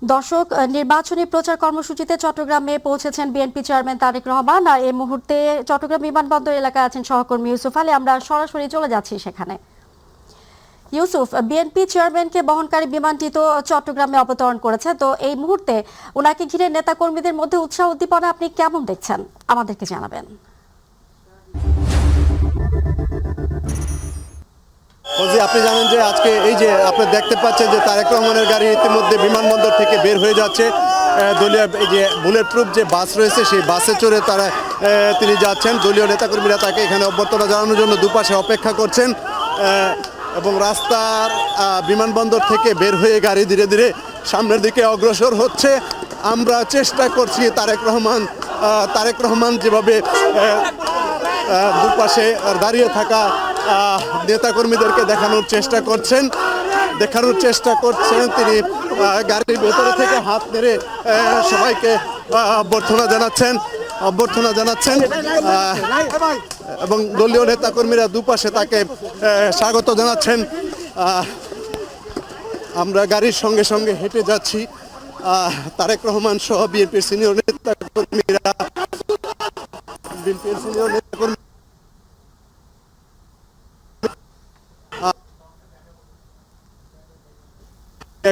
দর্শক, নির্বাচনী প্রচার কর্মসূচিতে চট্টগ্রামে পৌঁছেছেন বিএনপি চেয়ারম্যান তারেক রহমান। আর এই মুহূর্তে চট্টগ্রাম বিমানবন্দর এলাকায় আছেন সহকর্মী ইউসুফ আলী। আমরা সরাসরি চলে যাচ্ছি সেখানে। ইউসুফ, বিএনপি চেয়ারম্যানকে বহনকারী বিমানটি তো চট্টগ্রামে অবতরণ করেছে, তো এই মুহূর্তে ওনাকে ঘিরে নেতাকর্মীদের মধ্যে উৎসাহ উদ্দীপনা আপনি কেমন দেখছেন, আমাদেরকে জানাবেন। আপনি জানেন যে আজকে এই যে আপনি দেখতে পাচ্ছেন যে তারেক রহমানের গাড়ি ইতিমধ্যে বিমানবন্দর থেকে বের হয়ে যাচ্ছে। দলীয় এই যে বুলেট প্রুফ যে বাস রয়েছে সেই বাসে চড়ে তিনি যাচ্ছেন। দলীয় নেতাকর্মীরা তাকে এখানে অভ্যর্থনা জানানোর জন্য দুপাশে অপেক্ষা করছেন এবং রাস্তার বিমানবন্দর থেকে বের হয়ে গাড়ি ধীরে ধীরে সামনের দিকে অগ্রসর হচ্ছে। আমরা চেষ্টা করছি তারেক রহমান যেভাবে দুপাশে দাঁড়িয়ে থাকা নেতাকর্মীদেরকে দেখানোর চেষ্টা করছেন তিনি গাড়ির ভেতরে থেকে হাত নেড়ে সবাইকে অভ্যর্থনা জানাচ্ছেন এবং দলীয় নেতাকর্মীরা দুপাশে তাকে স্বাগত জানাচ্ছেন। আমরা গাড়ির সঙ্গে সঙ্গে হেঁটে যাচ্ছি। তারেক রহমান সহ বিএনপির সিনিয়র নেতাকর্মীরা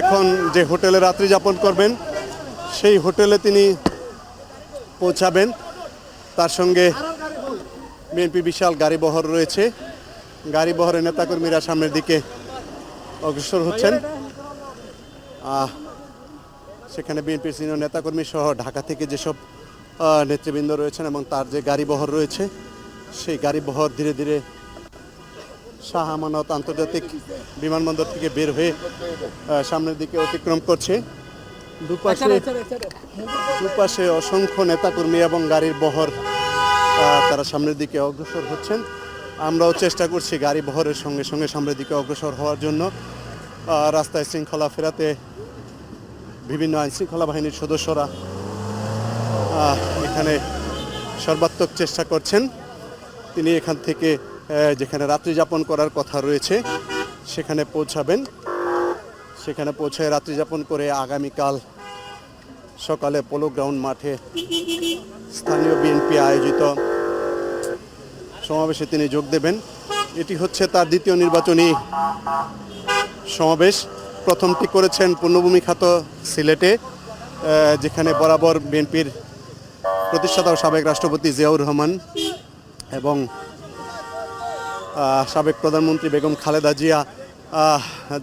এখন যে হোটেলে রাত্রি যাপন করবেন সেই হোটেলে তিনি পৌঁছাবেন। তার সঙ্গে বিএনপি বিশাল গাড়িবহর রয়েছে। গাড়িবহরের নেতাকর্মীরা সামনের দিকে অগ্রসর হচ্ছেন। সেখানে বিএনপির সিনিয়র নেতাকর্মী সহ ঢাকা থেকে যেসব নেতৃবৃন্দ রয়েছেন এবং তার যে গাড়িবহর রয়েছে সেই গাড়িবহর ধীরে ধীরে শাহ আমানত আন্তর্জাতিক বিমানবন্দর থেকে বের হয়ে সামনের দিকে অতিক্রম করছে। দুপাশে অসংখ্য নেতাকর্মী এবং গাড়ির বহর তারা সামনের দিকে অগ্রসর হচ্ছেন। আমরাও চেষ্টা করছি গাড়ি বহরের সঙ্গে সঙ্গে সামনের দিকে অগ্রসর হওয়ার জন্য। রাস্তায় শৃঙ্খলা ফেরাতে বিভিন্ন আইনশৃঙ্খলা বাহিনীর সদস্যরা এখানে সর্বাত্মক চেষ্টা করছেন। তিনি এখান থেকে যেখানে রাত্রি যাপন করার কথা রয়েছে সেখানে পৌঁছাবেন। সেখানে পৌঁছে রাত্রি যাপন করে আগামীকাল সকালে পোলো গ্রাউন্ড মাঠে স্থানীয় বিএনপি আয়োজিত সমাবেশে তিনি যোগ দেবেন। এটি হচ্ছে তার দ্বিতীয় নির্বাচনী সমাবেশ। প্রথমটি করেছেন পূর্ণভূমি খ্যাত সিলেটে, যেখানে বরাবর বিএনপির প্রতিষ্ঠাতা ও সাবেক রাষ্ট্রপতি জিয়াউর রহমান এবং সাবেক প্রধানমন্ত্রী বেগম খালেদা জিয়া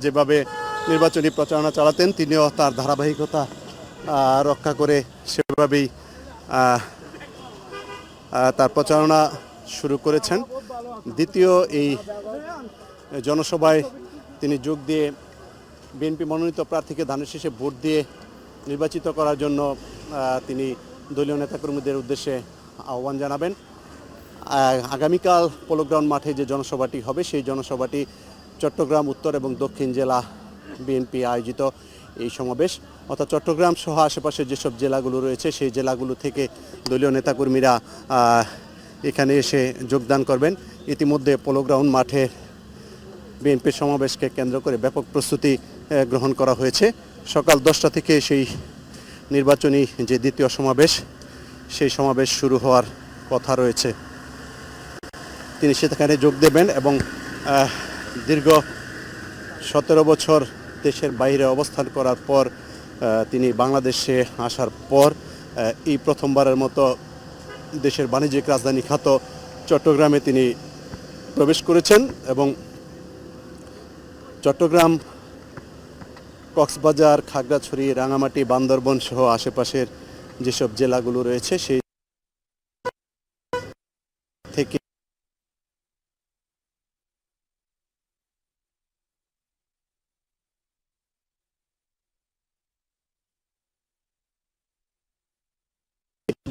যেভাবে নির্বাচনী প্রচারণা চালাতেন, তিনিও তার ধারাবাহিকতা রক্ষা করে সেভাবেই তার প্রচারণা শুরু করেছেন। দ্বিতীয় এই জনসভায় তিনি যোগ দিয়ে বিএনপি মনোনীত প্রার্থীকে ধানের শীষে ভোট দিয়ে নির্বাচিত করার জন্য তিনি দলীয় নেতাকর্মীদের উদ্দেশ্যে আহ্বান জানাবেন। আগামীকাল পোলো গ্রাউন্ড মাঠে যে জনসভাটি হবে সেই জনসভাটি চট্টগ্রাম উত্তর এবং দক্ষিণ জেলা বিএনপি আয়োজিত এই সমাবেশ, অর্থাৎ চট্টগ্রাম সহ আশেপাশের যেসব জেলাগুলো রয়েছে সেই জেলাগুলো থেকে দলীয় নেতাকর্মীরা এখানে এসে যোগদান করবেন। ইতিমধ্যে পোলো গ্রাউন্ড মাঠে বিএনপির সমাবেশকে কেন্দ্র করে ব্যাপক প্রস্তুতি গ্রহণ করা হয়েছে। সকাল 10টা থেকে সেই নির্বাচনী যে দ্বিতীয় সমাবেশ সেই সমাবেশ শুরু হওয়ার কথা রয়েছে। তিনি সেখানে যোগ দেবেন এবং দীর্ঘ 17 বছর দেশের বাইরে অবস্থান করার পর তিনি বাংলাদেশে আসার পর এই প্রথমবারের মতো দেশের বাণিজ্যিক রাজধানী খ্যাত চট্টগ্রামে তিনি প্রবেশ করেছেন এবং চট্টগ্রাম, কক্সবাজার, খাগড়াছড়ি, রাঙামাটি, বান্দরবন সহ আশেপাশের যেসব জেলাগুলো রয়েছে সেই থেকে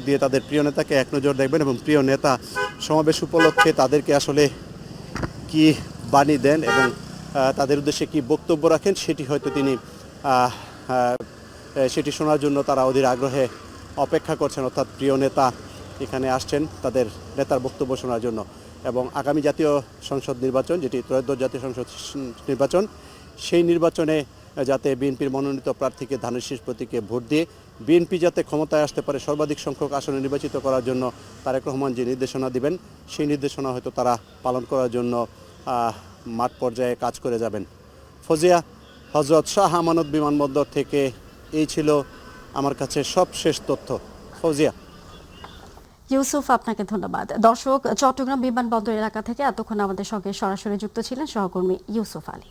দিয়ে তাদের প্রিয় নেতাকে এক নজর দেখবেন এবং প্রিয় নেতা সমাবেশ উপলক্ষে তাদেরকে আসলে কি বাণী দেন এবং তাদের উদ্দেশ্যে কি বক্তব্য রাখেন সেটি শোনার জন্য তারা অধীর আগ্রহে অপেক্ষা করছেন। অর্থাৎ প্রিয় নেতা এখানে আসছেন তাদের নেতার বক্তব্য শোনার জন্য। এবং আগামী জাতীয় সংসদ নির্বাচন, যেটি ত্রয়োদশ জাতীয় সংসদ নির্বাচন, সেই নির্বাচনে যাতে বিএনপির মনোনীত প্রার্থীকে ধানের শীষ প্রতীকে ভোট দিয়ে বিএনপি যাতে ক্ষমতায় আসতে পারে, সর্বাধিক সংখ্যক আসনে নির্বাচিত করার জন্য তারেক রহমান যে নির্দেশনা দিবেন সেই নির্দেশনা হয়তো তারা পালন করার জন্য মাঠ পর্যায়ে কাজ করে যাবেন। ফজিয়া, হযরত শাহ আমানত বিমানবন্দর থেকে এই ছিল আমার কাছে সবশেষ তথ্য। ফজিয়া। ইউসুফ, আপনাকে ধন্যবাদ। দর্শক, চট্টগ্রাম বিমানবন্দর এলাকা থেকে এতক্ষণ আমাদের সঙ্গে সরাসরি যুক্ত ছিলেন সহকর্মী ইউসুফ আলী।